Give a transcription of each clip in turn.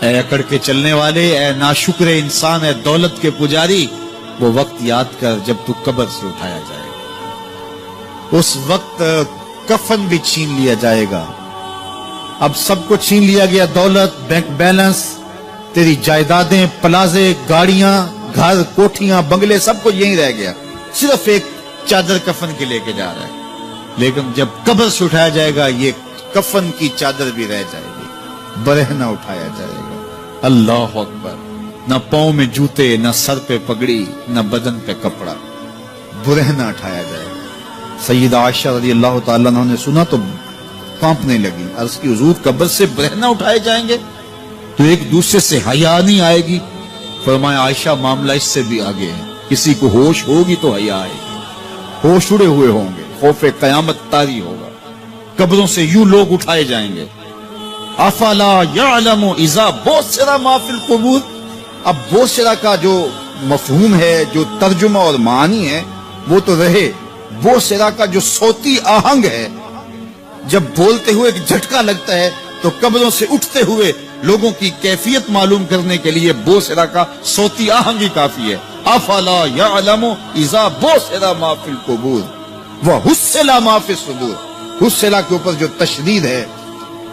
اے اکڑ کے چلنے والے، اے ناشکر انسان، اے دولت کے پجاری، وہ وقت یاد کر جب تو قبر سے اٹھایا جائے گا۔ اس وقت کفن بھی چھین لیا جائے گا۔ اب سب کو چھین لیا گیا، دولت، بینک بیلنس، تیری جائیدادیں، پلازے، گاڑیاں، گھر، کوٹھیاں، بنگلے، سب کو یہیں رہ گیا، صرف ایک چادر کفن کے لے کے جا رہا ہے۔ لیکن جب قبر سے اٹھایا جائے گا یہ کفن کی چادر بھی رہ جائے گی، برہنہ اٹھایا جائے گا۔ اللہ اکبر! نہ پاؤں میں جوتے، نہ سر پہ پگڑی، نہ بدن پہ کپڑا، برہنہ اٹھایا جائے گا۔ سیدہ عائشہ رضی اللہ تعالیٰ عنہ نے سنا تو کانپنے لگی، عرض کی حضور قبر سے برہنہ اٹھائے جائیں گے تو ایک دوسرے سے حیا نہیں آئے گی؟ فرمایا عائشہ معاملہ اس سے بھی آگے ہے، کسی کو ہوش ہوگی تو حیا آئے گی، ہوش اڑے ہوئے ہوں گے، خوف قیامت طاری ہوگا، قبروں سے یوں لوگ اٹھائے جائیں گے۔ افلا یعلم اذا بوسر ما فی القبور، اب بوسرا کا جو مفہوم ہے، جو ترجمہ اور معنی ہے وہ تو رہے، بوسرا کا جو صوتی آہنگ ہے، جب بولتے ہوئے ایک جھٹکا لگتا ہے تو قبروں سے اٹھتے ہوئے لوگوں کی کیفیت معلوم کرنے کے لیے بوسرا کا صوتی آہنگ ہی کافی ہے۔ افلا یعلم اذا بوسر ما فی القبور وحصل ما فی الصدور، حصلہ کے اوپر جو تشدید ہے،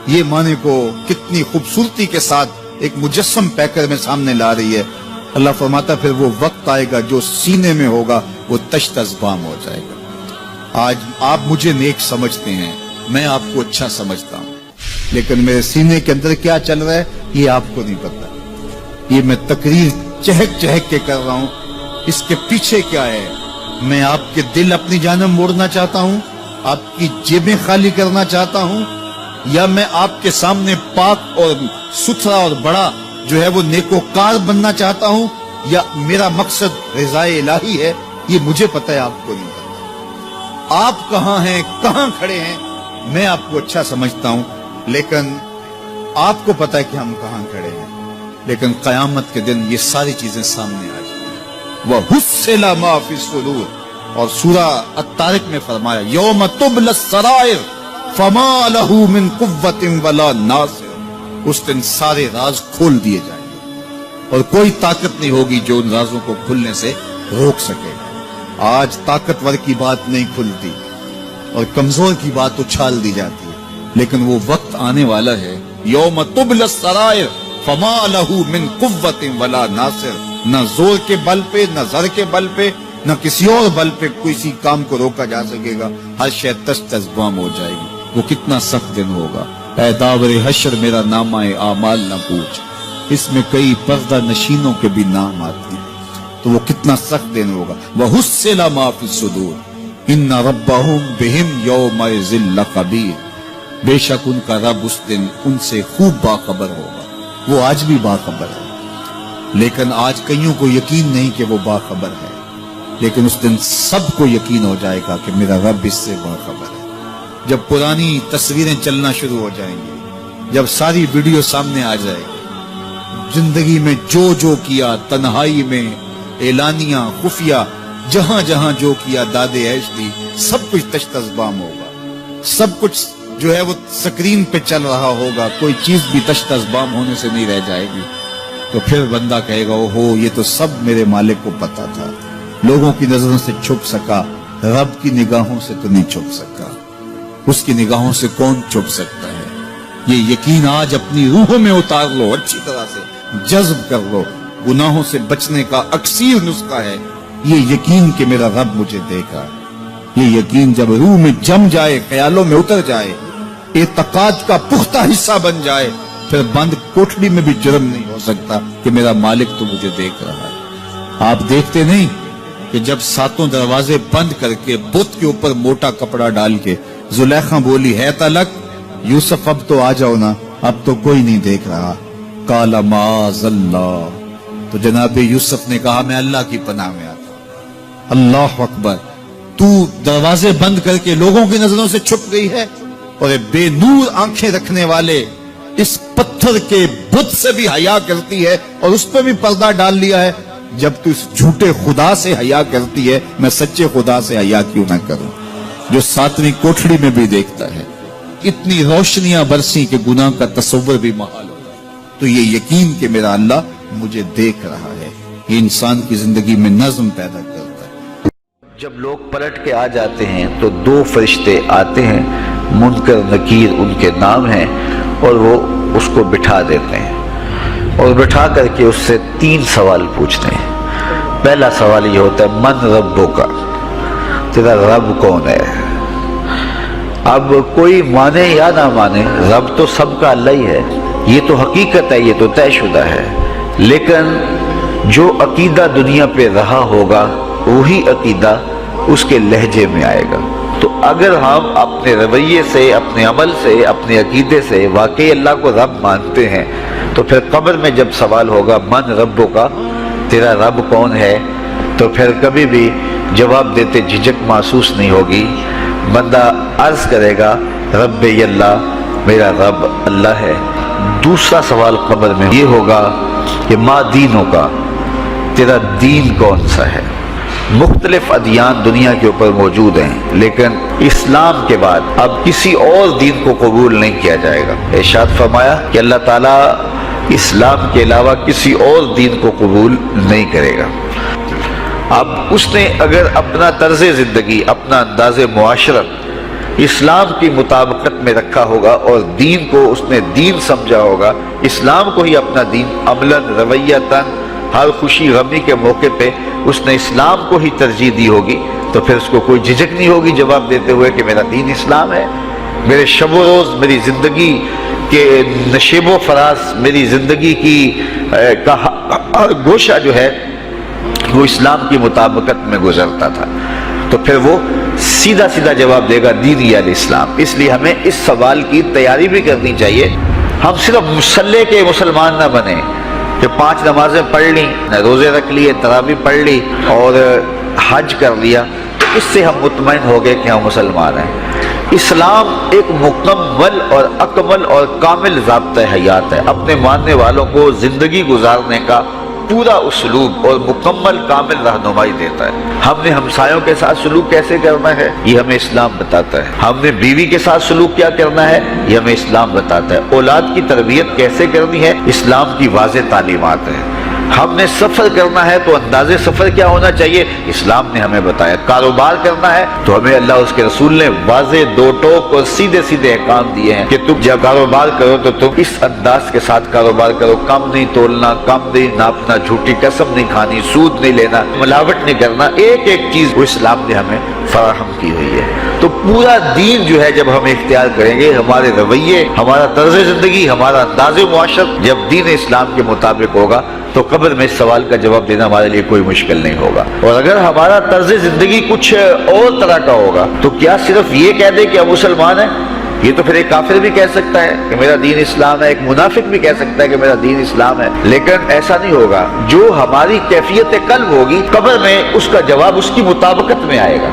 یہ معنی کو کتنی خوبصورتی کے ساتھ ایک مجسم پیکر میں سامنے لا رہی ہے۔ اللہ فرماتا پھر وہ وقت آئے گا جو سینے میں ہوگا وہ تشت ازبام ہو جائے گا۔ آج آپ مجھے نیک سمجھتے ہیں، میں آپ کو اچھا سمجھتا ہوں، لیکن میرے سینے کے اندر کیا چل رہا ہے یہ آپ کو نہیں پتا۔ یہ میں تقریر چہک چہک کے کر رہا ہوں، اس کے پیچھے کیا ہے؟ میں آپ کے دل اپنی جانب موڑنا چاہتا ہوں، آپ کی جیبیں خالی کرنا چاہتا ہوں، یا میں آپ کے سامنے پاک اور ستھرا اور بڑا جو ہے وہ نیکوکار بننا چاہتا ہوں، یا میرا مقصد رضائے الہی ہے؟ یہ مجھے پتہ ہے، آپ کو نہیں پتہ۔ آپ کہاں ہیں، کہاں کھڑے ہیں، میں آپ کو اچھا سمجھتا ہوں، لیکن آپ کو پتہ ہے کہ ہم کہاں کھڑے ہیں۔ لیکن قیامت کے دن یہ ساری چیزیں سامنے آ جائیں گی۔ وَحُصِّلَ مَا فِي الصُّدُورِ، اور سورہ الطارق میں فرمایا یوم تبلی السرائر فما لہ من قوت ولا ناصر، اس دن سارے راز کھول دیے جائیں گے اور کوئی طاقت نہیں ہوگی جو ان رازوں کو کھلنے سے روک سکے۔ آج طاقتور کی بات نہیں کھلتی اور کمزور کی بات اچھال دی جاتی ہے، لیکن وہ وقت آنے والا ہے یوم تبلی السرائر فما لہ من قوت ولا ناصر، نہ زور کے بل پہ، نہ زر کے بل پہ، نہ کسی اور بل پہ کسی کام کو روکا جا سکے گا، ہر شے تشت ازبام ہو جائے گی۔ وہ کتنا سخت دن ہوگا۔ اے داور حشر میرا نامہ اعمال نہ پوچھ، اس میں کئی پردہ نشینوں کے بھی نام آتے ہیں، تو وہ کتنا سخت دن ہوگا۔ وَحُصِّلَ مَا فِي الصُّدُورِ إِنَّ رَبَّهُمْ بِهِمْ يَوْمَئِذٍ لَخَبِيرٌ، بے شک ان کا رب اس دن ان سے خوب باخبر ہوگا۔ وہ آج بھی باخبر ہے، لیکن آج کئیوں کو یقین نہیں کہ وہ باخبر ہے، لیکن اس دن سب کو یقین ہو جائے گا کہ میرا رب اس سے باخبر ہے۔ جب پرانی تصویریں چلنا شروع ہو جائیں گی، جب ساری ویڈیو سامنے آ جائے گی، زندگی میں جو جو کیا، تنہائی میں، اعلانیہ، خفیہ، جہاں جہاں جو کیا، داد عیش دی، سب کچھ تشت ازبام ہوگا، سب کچھ جو ہے وہ سکرین پہ چل رہا ہوگا، کوئی چیز بھی تشت ازبام ہونے سے نہیں رہ جائے گی۔ تو پھر بندہ کہے گا اوہو یہ تو سب میرے مالک کو پتا تھا، لوگوں کی نظروں سے چھپ سکا، رب کی نگاہوں سے تو نہیں چھپ سکا، اس کی نگاہوں سے کون چھپ سکتا ہے؟ یہ یقین آج اپنی روحوں میں اتار لو، اچھی طرح سے جذب کر لو۔ گناہوں سے بچنے کا اکثیر نسخہ ہے یہ یقین کہ میرا رب مجھے دیکھا۔ یہ یقین جب روح میں جم جائے، خیالوں میں اتر جائے، اعتقاد کا پختہ حصہ بن جائے، پھر بند کوٹڑی میں بھی جرم نہیں ہو سکتا کہ میرا مالک تو مجھے دیکھ رہا ہے۔ آپ دیکھتے نہیں کہ جب ساتوں دروازے بند کر کے بت کے اوپر موٹا کپڑا ڈال کے زلیخا بولی ہے تلک یوسف اب تو آ جاؤ نا، اب تو کوئی نہیں دیکھ رہا، قال معاذ اللہ، تو جناب یوسف نے کہا میں اللہ کی پناہ میں آتا ہوں۔ اللہ اکبر، تو دروازے بند کر کے لوگوں کی نظروں سے چھپ گئی ہے، اور بے نور آنکھیں رکھنے والے اس پتھر کے بت سے بھی حیا کرتی ہے اور اس پہ بھی پردہ ڈال لیا ہے۔ جب تو اس جھوٹے خدا سے حیا کرتی ہے، میں سچے خدا سے حیا کیوں نہ کروں جو ساتویں کوٹھڑی میں بھی دیکھتا ہے۔ اتنی روشنیاں برسی کہ گناہ کا تصور بھی محال ہوگا۔ تو تو یہ یقین کہ میرا اللہ مجھے دیکھ رہا ہے، یہ انسان کی زندگی میں نظم پیدا کرتا ہے۔ جب لوگ پلٹ کے آ جاتے ہیں تو دو فرشتے آتے ہیں، منکر نکیر ان کے نام ہیں، اور وہ اس کو بٹھا دیتے ہیں اور بٹھا کر کے اس سے 3 سوال پوچھتے ہیں۔ پہلا سوال یہ ہوتا ہے من ربک، تیرا رب کون ہے؟ اب کوئی مانے یا نہ مانے، رب تو سب کا اللہ ہی ہے، یہ تو حقیقت ہے، یہ تو طے شدہ ہے، لیکن جو عقیدہ دنیا پہ رہا ہوگا وہی عقیدہ اس کے لہجے میں آئے گا۔ تو اگر ہم اپنے رویے سے، اپنے عمل سے، اپنے عقیدے سے واقعی اللہ کو رب مانتے ہیں تو پھر قبر میں جب سوال ہوگا من ربک، تیرا رب کون ہے، تو پھر کبھی بھی جواب دیتے جھجک محسوس نہیں ہوگی۔ بندہ عرض کرے گا رب اللہ، میرا رب اللہ ہے۔ دوسرا سوال قبر میں یہ ہوگا کہ ما دینوں کا، تیرا دین کون سا ہے؟ مختلف ادیان دنیا کے اوپر موجود ہیں، لیکن اسلام کے بعد اب کسی اور دین کو قبول نہیں کیا جائے گا۔ ارشاد فرمایا کہ اللہ تعالیٰ اسلام کے علاوہ کسی اور دین کو قبول نہیں کرے گا۔ اب اس نے اگر اپنا طرز زندگی، اپنا انداز معاشرت اسلام کی مطابقت میں رکھا ہوگا اور دین کو اس نے دین سمجھا ہوگا، اسلام کو ہی اپنا دین، عملاً رویتاً ہر خوشی غمی کے موقع پہ اس نے اسلام کو ہی ترجیح دی ہوگی، تو پھر اس کو کوئی جھجک نہیں ہوگی جواب دیتے ہوئے کہ میرا دین اسلام ہے۔ میرے شب و روز، میری زندگی کے نشیب و فراز، میری زندگی کی کا ہر گوشہ جو ہے وہ اسلام کی مطابقت میں گزرتا تھا، تو پھر وہ سیدھا سیدھا جواب دے گا دینی الاسلام۔ اس لیے ہمیں اس سوال کی تیاری بھی کرنی چاہیے۔ ہم صرف مسلح کے مسلمان نہ بنیں کہ 5 نمازیں پڑھ لی، روزے رکھ لیے، تراویح پڑھ لی اور حج کر لیا، تو اس سے ہم مطمئن ہو گئے کہ ہم مسلمان ہیں۔ اسلام ایک مکمل اور اکمل اور کامل ضابطہ حیات ہے، اپنے ماننے والوں کو زندگی گزارنے کا پورا اسلوب اور مکمل کامل رہنمائی دیتا ہے۔ ہم نے ہمسایوں کے ساتھ سلوک کیسے کرنا ہے یہ ہمیں اسلام بتاتا ہے، ہم نے بیوی کے ساتھ سلوک کیا کرنا ہے یہ ہمیں اسلام بتاتا ہے، اولاد کی تربیت کیسے کرنی ہے اسلام کی واضح تعلیمات ہیں۔ ہم نے سفر کرنا ہے تو انداز سفر کیا ہونا چاہیے اسلام نے ہمیں بتایا۔ کاروبار کرنا ہے تو ہمیں اللہ اس کے رسول نے واضح 2 ٹوک اور سیدھے سیدھے احکام دیے ہیں کہ تم جب کاروبار کرو تو تم اس انداز کے ساتھ کاروبار کرو، کم نہیں تولنا، کم نہیں ناپنا، جھوٹی قسم نہیں کھانی، سود نہیں لینا، ملاوٹ نہیں کرنا، ایک ایک چیز وہ اسلام نے ہمیں فراہم کی ہوئی ہے۔ تو پورا دین جو ہے جب ہم اختیار کریں گے، ہمارے رویے، ہمارا طرز زندگی، ہمارا انداز معاشرت جب دین اسلام کے مطابق ہوگا تو قبر میں اس سوال کا جواب دینا ہمارے لیے کوئی مشکل نہیں ہوگا۔ اور اگر ہمارا طرز زندگی کچھ اور طرح کا ہوگا تو کیا صرف یہ کہہ دے کہ ہم مسلمان ہیں؟ یہ تو پھر ایک کافر بھی کہہ سکتا ہے کہ میرا دین اسلام ہے، ایک منافق بھی کہہ سکتا ہے کہ میرا دین اسلام ہے، لیکن ایسا نہیں ہوگا۔ جو ہماری کیفیت قلب ہوگی قبر میں اس کا جواب اس کی مطابقت میں آئے گا۔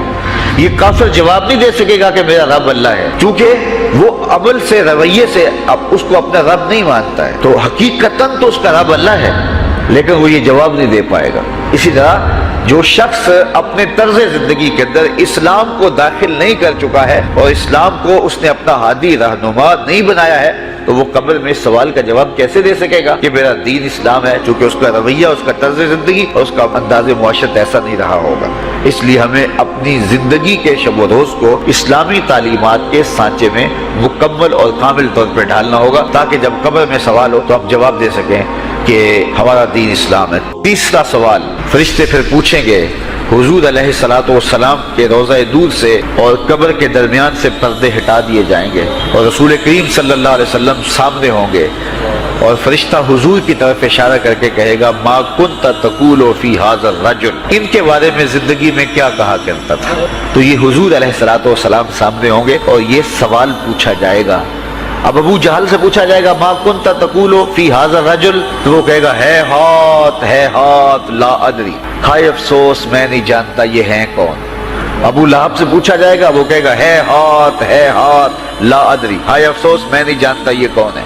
یہ کافر جواب نہیں دے سکے گا کہ میرا رب اللہ ہے، کیونکہ وہ عمل سے، رویے سے اب اس کو اپنا رب نہیں مانتا ہے، تو حقیقتاً تو اس کا رب اللہ ہے، لیکن وہ یہ جواب نہیں دے پائے گا۔ اسی طرح جو شخص اپنے طرز زندگی کے اندر اسلام کو داخل نہیں کر چکا ہے اور اسلام کو اس نے اپنا ہادی رہنما نہیں بنایا ہے، تو وہ قبر میں اس سوال کا جواب کیسے دے سکے گا کہ میرا دین اسلام ہے، چونکہ اس کا رویہ، اس کا طرز زندگی اور اس کا انداز معاشرت ایسا نہیں رہا ہوگا۔ اس لیے ہمیں اپنی زندگی کے شب و روز کو اسلامی تعلیمات کے سانچے میں مکمل اور کامل طور پر ڈھالنا ہوگا، تاکہ جب قبر میں سوال ہو تو ہم جواب دے سکیں کہ ہمارا دین اسلام ہے۔ تیسرا سوال فرشتے پھر پوچھیں گے، حضور علیہ الصلوۃ والسلام کے روضہ دور سے اور قبر کے درمیان سے پردے ہٹا دیے جائیں گے اور رسول کریم صلی اللہ علیہ وسلم سامنے ہوں گے، اور فرشتہ حضور کی طرف اشارہ کر کے کہے گا ما کنت تقول فی ھذا الرجل، ان کے بارے میں زندگی میں کیا کہا کرتا تھا۔ تو یہ حضور علیہ الصلوۃ والسلام سامنے ہوں گے اور یہ سوال پوچھا جائے گا۔ اب ابو جہل سے پوچھا جائے گا ما کنت تقول فی ھذا الرجل، تو وہ کہے گا ہے ہاتھ لا ادری، ہائے افسوس میں نہیں جانتا یہ ہیں کون۔ ابو لہب سے پوچھا جائے گا، وہ کہے گا ہے ہاتھ لا ادری، ہائے افسوس میں نہیں جانتا یہ کون ہے۔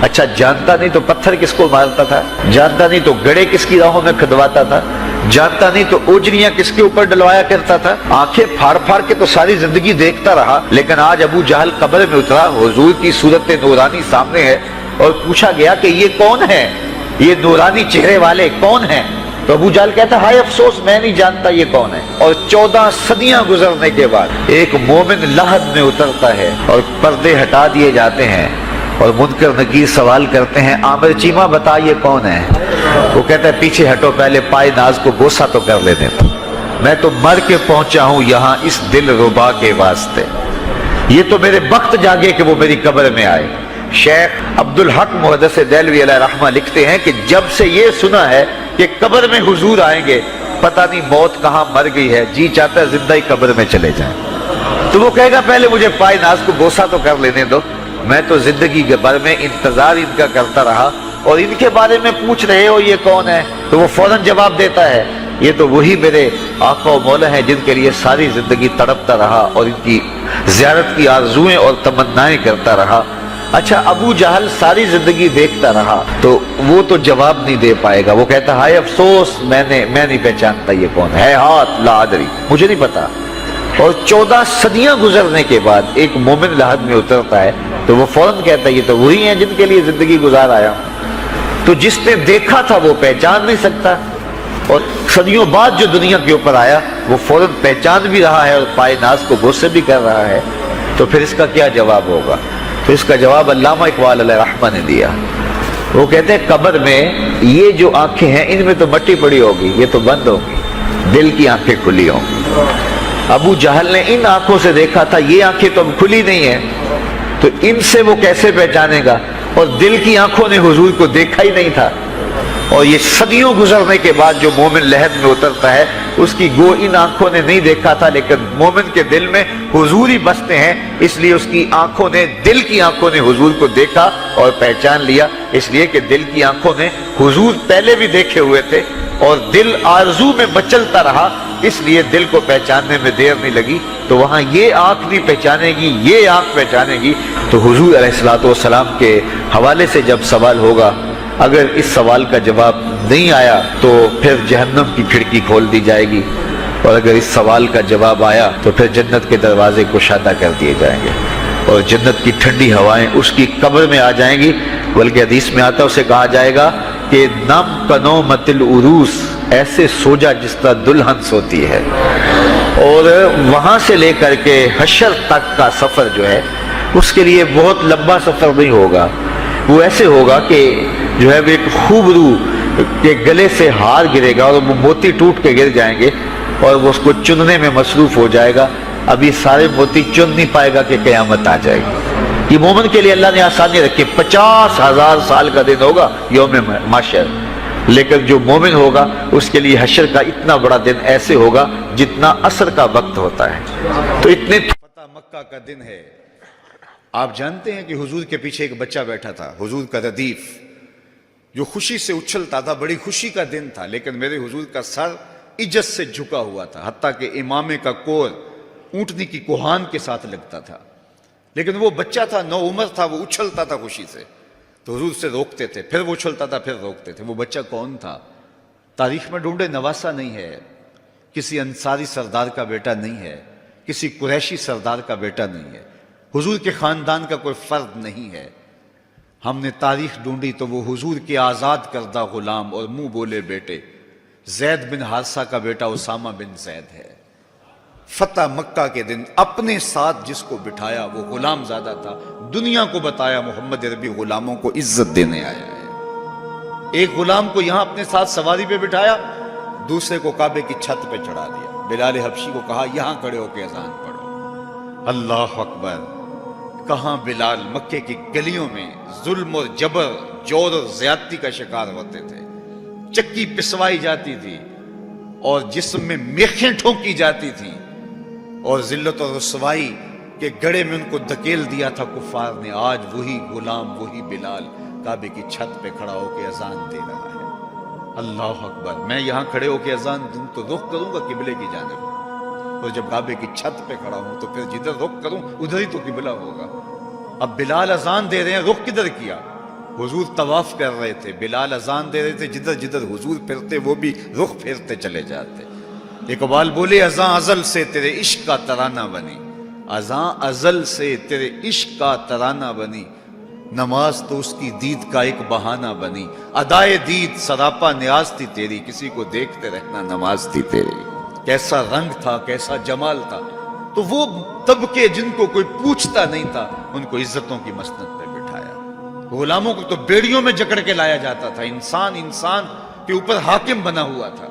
اچھا جانتا نہیں تو پتھر کس کو مارتا تھا، جانتا نہیں تو گڑے کس کی راہوں میں کھدواتا تھا، جانتا نہیں تو اوجریاں کس کے اوپر ڈلوایا کرتا تھا، آنکھیں پھاڑ پھاڑ کے تو ساری زندگی دیکھتا رہا، لیکن آج ابو جہل قبر میں اترا، حضور کی صورت نورانی سامنے ہے، اور پوچھا گیا کہ یہ کون ہے، یہ نورانی چہرے والے کون ہیں؟ تو ابو جہل کہتا ہے ہائے افسوس میں نہیں جانتا یہ کون ہے۔ اور 14 صدیاں گزرنے کے بعد ایک مومن لحد میں اترتا ہے اور پردے ہٹا دیے جاتے ہیں اور منکر نکیر سوال کرتے ہیں عامر چیمہ بتا یہ کون ہے؟ وہ کہتا ہے پیچھے ہٹو، پہلے پائے ناز کو بوسہ تو کر لینے دو، میں تو مر کے پہنچا ہوں یہاں اس دل ربا کے واسطے، یہ تو میرے وقت جاگے کہ وہ میری قبر میں آئے۔ شیخ عبدالحق محدث دہلوی علیہ رحمہ لکھتے ہیں کہ جب سے یہ سنا ہے کہ قبر میں حضور آئیں گے، پتہ نہیں موت کہاں مر گئی ہے، جی چاہتا ہے زندہ ہی قبر میں چلے جائیں۔ تو وہ کہے گا پہلے مجھے پائے ناز کو بوسہ تو کر لینے دو، میں تو زندگی کے بھر میں انتظار ان کا کرتا رہا، اور ان کے بارے میں پوچھ رہے ہو یہ کون ہے؟ تو وہ فوراً جواب دیتا ہے یہ تو وہی میرے آقا و مولا ہیں جن کے لیے ساری زندگی تڑپتا رہا اور ان کی زیارت کی آرزوئیں اور تمنائیں کرتا رہا۔ اچھا ابو جہل ساری زندگی دیکھتا رہا تو وہ تو جواب نہیں دے پائے گا، وہ کہتا ہائے افسوس میں نہیں پہچانتا یہ کون ہے، ہاتھ لا ادری مجھے نہیں پتا۔ اور 14 صدیاں گزرنے کے بعد ایک مومن لحد میں اترتا ہے تو وہ فوراً کہتا ہے یہ تو وہی ہیں جن کے لیے زندگی گزار آیا ہوں۔ تو جس نے دیکھا تھا وہ پہچان نہیں سکتا، اور صدیوں بعد جو دنیا کے اوپر آیا وہ فوراً پہچان بھی رہا ہے اور پائے ناز کو بوسے بھی کر رہا ہے، تو پھر اس کا کیا جواب ہوگا؟ تو اس کا جواب علامہ اقبال علیہ رحمہ نے دیا۔ وہ کہتے ہیں قبر میں یہ جو آنکھیں ہیں ان میں تو مٹی پڑی ہوگی، یہ تو بند ہوگی، دل کی آنکھیں کھلی ہوں گی۔ ابو جہل نے ان آنکھوں سے دیکھا تھا، یہ آنکھیں تو اب کھلی نہیں ہیں، تو ان سے وہ کیسے پہچانے گا؟ اور دل کی آنکھوں نے حضور کو دیکھا ہی نہیں تھا۔ اور یہ صدیوں گزرنے کے بعد جو مومن لحد میں اترتا ہے اس کی گو ان آنکھوں نے نہیں دیکھا تھا، لیکن مومن کے دل میں حضور ہی بستے ہیں، اس لیے اس کی آنکھوں نے، دل کی آنکھوں نے حضور کو دیکھا اور پہچان لیا، اس لیے کہ دل کی آنکھوں نے حضور پہلے بھی دیکھے ہوئے تھے اور دل آرزو میں مچلتا رہا، اس لیے دل کو پہچاننے میں دیر نہیں لگی۔ تو وہاں یہ آنکھ نہیں پہچانے گی، یہ آنکھ پہچانے گی۔ تو حضور علیہ السلام کے حوالے سے جب سوال ہوگا، اگر اس سوال کا جواب نہیں آیا تو پھر جہنم کی کھڑکی کھول دی جائے گی، اور اگر اس سوال کا جواب آیا تو پھر جنت کے دروازے کشادہ کر دیے جائیں گے اور جنت کی ٹھنڈی ہوائیں اس کی قبر میں آ جائیں گی۔ بلکہ حدیث میں آتا ہے اسے کہا جائے گا کہ نم کنومت العروس، ایسے سو جا جس طرح دلہن سوتی ہے۔ اور وہاں سے لے کر کے حشر تک کا سفر جو ہے اس کے لیے بہت لمبا سفر نہیں ہوگا، وہ ایسے ہوگا کہ جو ہے وہ ایک خوبرو کے گلے سے ہار گرے گا اور وہ موتی ٹوٹ کے گر جائیں گے اور وہ اس کو چننے میں مصروف ہو جائے گا، اب یہ سارے موتی چن نہیں پائے گا کہ قیامت آ جائے گی۔ یہ مومن کے لیے اللہ نے آسانی رکھی، 50,000 سال کا دن ہوگا یوم محشر، لیکن جو مومن ہوگا اس کے لیے حشر کا اتنا بڑا دن ایسے ہوگا جتنا عصر کا وقت ہوتا ہے۔ تو اتنے فتح مکہ کا دن ہے۔ آپ جانتے ہیں کہ حضور کے پیچھے ایک بچہ بیٹھا تھا، حضور کا ردیف، جو خوشی سے اچھلتا تھا، بڑی خوشی کا دن تھا، لیکن میرے حضور کا سر عجز سے جھکا ہوا تھا، حتیٰ کہ امامے کا کور اونٹنی کی کوہان کے ساتھ لگتا تھا، لیکن وہ بچہ تھا، نو عمر تھا، وہ اچھلتا تھا خوشی سے، تو حضور سے روکتے تھے، پھر وہ اچھلتا تھا، پھر روکتے تھے۔ وہ بچہ کون تھا؟ تاریخ میں ڈھونڈے، نواسا نہیں ہے، کسی انصاری سردار کا بیٹا نہیں ہے، کسی قریشی سردار کا بیٹا نہیں ہے، حضور کے خاندان کا کوئی فرد نہیں ہے۔ ہم نے تاریخ ڈھونڈی تو وہ حضور کے آزاد کردہ غلام اور منہ بولے بیٹے زید بن حارثہ کا بیٹا اسامہ بن زید ہے۔ فتح مکہ کے دن اپنے ساتھ جس کو بٹھایا وہ غلام زادہ تھا، دنیا کو بتایا محمد عربی غلاموں کو عزت دینے آیا ہے۔ ایک غلام کو یہاں اپنے ساتھ سواری پہ بٹھایا، دوسرے کو کعبے کی چھت پہ چڑھا دیا، بلال حبشی کو کہا یہاں کھڑے ہو کے اذان پڑھو۔ اللہ اکبر! کہاں بلال مکے کی گلیوں میں ظلم اور جبر، جور اور زیادتی کا شکار ہوتے تھے، چکی پسوائی جاتی تھی اور جسم میں میخیں ٹھونکی جاتی تھیں، اور ذلت اور رسوائی کے گڑھے میں ان کو دھکیل دیا تھا کفار نے۔ آج وہی غلام، وہی بلال کعبے کی چھت پہ کھڑا ہو کے اذان دے رہا ہے۔ اللہ اکبر! میں یہاں کھڑے ہو کے اذان دوں تو رخ کروں گا قبلے کی جانب، اور جب کعبے کی چھت پہ کھڑا ہوں تو پھر جدھر رخ کروں ادھر ہی تو قبلہ ہوگا۔ اب بلال اذان دے رہے ہیں، رخ کدھر کیا؟ حضور طواف کر رہے تھے، بلال اذان دے رہے تھے، جدھر جدھر حضور پھرتے وہ بھی رخ پھیرتے چلے جاتے۔ اقبال بولے اذان ازل سے تیرے عشق کا ترانہ بنی، اذان ازل سے تیرے عشق کا ترانہ بنی، نماز تو اس کی دید کا ایک بہانہ بنی، ادائے دید سراپا نیاز تھی تیری، کسی کو دیکھتے رہنا نماز تھی تیری۔ کیسا رنگ تھا، کیسا جمال تھا، تو وہ طبقے جن کو کوئی پوچھتا نہیں تھا ان کو عزتوں کی مسند پہ بٹھایا۔ غلاموں کو تو بیڑیوں میں جکڑ کے لایا جاتا تھا، انسان کے اوپر حاکم بنا ہوا تھا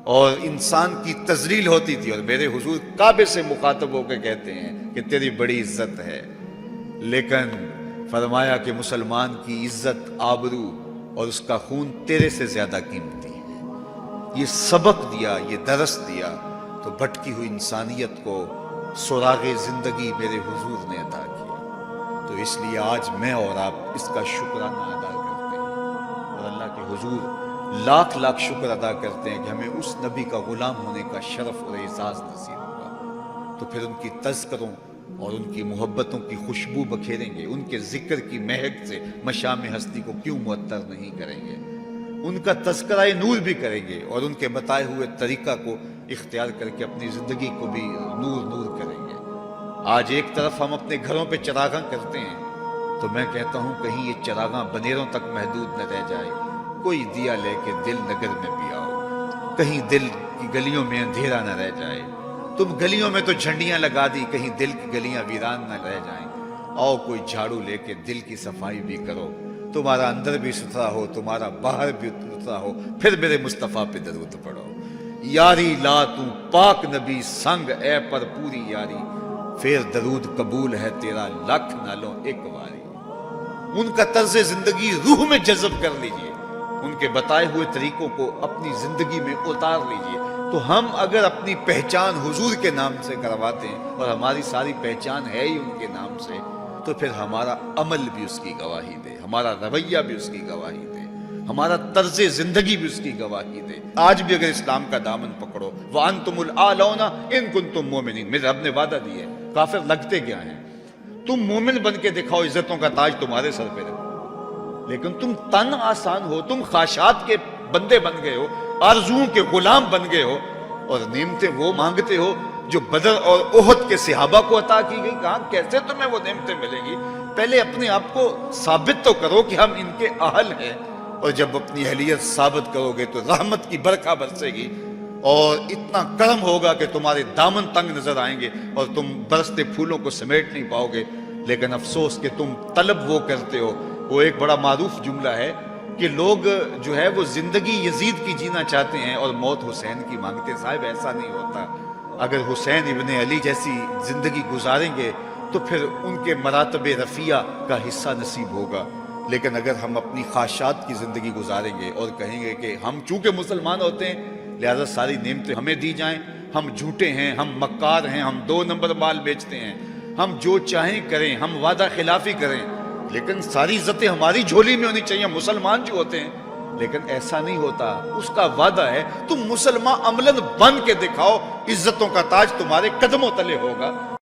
اور انسان کی تذلیل ہوتی تھی، اور میرے حضور کعبے سے مخاطب ہو کے کہتے ہیں کہ تیری بڑی عزت ہے، لیکن فرمایا کہ مسلمان کی عزت، آبرو اور اس کا خون تیرے سے زیادہ قیمتی ہے۔ یہ سبق دیا، یہ درس دیا تو بھٹکی ہوئی انسانیت کو سراغ زندگی میرے حضور نے عطا کیا۔ تو اس لیے آج میں اور آپ اس کا شکرانہ ادا کرتے ہیں اور اللہ کے حضور لاکھ لاکھ شکر ادا کرتے ہیں کہ ہمیں اس نبی کا غلام ہونے کا شرف اور اعزاز نصیب ہوا۔ تو پھر ان کی تذکروں اور ان کی محبتوں کی خوشبو بکھیریں گے، ان کے ذکر کی مہک سے مشام ہستی کو کیوں معطر نہیں کریں گے، ان کا تذکرہ نور بھی کریں گے اور ان کے بتائے ہوئے طریقہ کو اختیار کر کے اپنی زندگی کو بھی نور نور کریں گے۔ آج ایک طرف ہم اپنے گھروں پہ چراغاں کرتے ہیں، تو میں کہتا ہوں کہیں یہ چراغاں بنیروں تک محدود نہ رہ جائے، کوئی دیا لے کے دل نگر میں بھی آؤ، کہیں دل کی گلیوں میں اندھیرا نہ رہ جائے۔ تم گلیوں میں تو جھنڈیاں لگا دی، کہیں دل کی گلیاں ویران نہ رہ جائیں۔ آؤ کوئی جھاڑو لے کے دل کی صفائی بھی کرو، تمہارا اندر بھی ستھرا ہو، تمہارا باہر بھی ستھرا ہو، پھر میرے مصطفیٰ پہ درود پڑھو۔ یاری لا تو پاک نبی سنگ اے پر پوری یاری، پھر درود قبول ہے تیرا لکھ نالوں ایک واری۔ ان کا طرز زندگی روح میں جذب کر لیجئے، ان کے بتائے ہوئے طریقوں کو اپنی زندگی میں اتار لیجئے۔ تو ہم اگر اپنی پہچان حضور کے نام سے کرواتے ہیں اور ہماری ساری پہچان ہے ہی ان کے نام سے، تو پھر ہمارا عمل بھی اس کی گواہی دے، ہمارا رویہ بھی اس کی گواہی دے، ہمارا طرز زندگی بھی اس کی گواہی دے۔ آج بھی اگر اسلام کا دامن پکڑو، وَأَنْتُمُ الْأَعْلَوْنَ إِن كُنْتُم مُؤْمِنِينَ، میرے رب نے وعدہ دیا ہے، کافر لگتے کیا ہیں، تم مومن بن کے دکھاؤ، عزتوں کا تاج تمہارے سر پہ رکھو، لیکن تم تن آسان ہو، تم خواہشات کے بندے بن گئے ہو، آرزوؤں کے غلام بن گئے ہو، اور نعمتیں وہ مانگتے ہو جو بدر اور احد کے صحابہ کو عطا کی گئی۔ کہاں کیسے تمہیں وہ نعمتیں ملیں گی؟ پہلے اپنے آپ کو ثابت تو کرو کہ ہم ان کے اہل ہیں، اور جب اپنی اہلیت ثابت کرو گے تو رحمت کی برکھا برسے گی اور اتنا کرم ہوگا کہ تمہارے دامن تنگ نظر آئیں گے اور تم برستے پھولوں کو سمیٹ نہیں پاؤ گے۔ لیکن افسوس کہ تم طلب وہ کرتے ہو، وہ ایک بڑا معروف جملہ ہے کہ لوگ جو ہے وہ زندگی یزید کی جینا چاہتے ہیں اور موت حسین کی مانگتے ہیں۔ صاحب ایسا نہیں ہوتا، اگر حسین ابن علی جیسی زندگی گزاریں گے تو پھر ان کے مراتب رفیع کا حصہ نصیب ہوگا، لیکن اگر ہم اپنی خواہشات کی زندگی گزاریں گے اور کہیں گے کہ ہم چونکہ مسلمان ہوتے ہیں لہذا ساری نعمتیں ہمیں دی جائیں، ہم جھوٹے ہیں، ہم مکار ہیں، ہم 2 نمبر مال بیچتے ہیں، ہم جو چاہیں کریں، ہم وعدہ خلافی کریں، لیکن ساری عزتیں ہماری جھولی میں ہونی چاہیے، مسلمان جو ہوتے ہیں، لیکن ایسا نہیں ہوتا۔ اس کا وعدہ ہے تم مسلمان عملاً بن کے دکھاؤ، عزتوں کا تاج تمہارے قدموں تلے ہوگا۔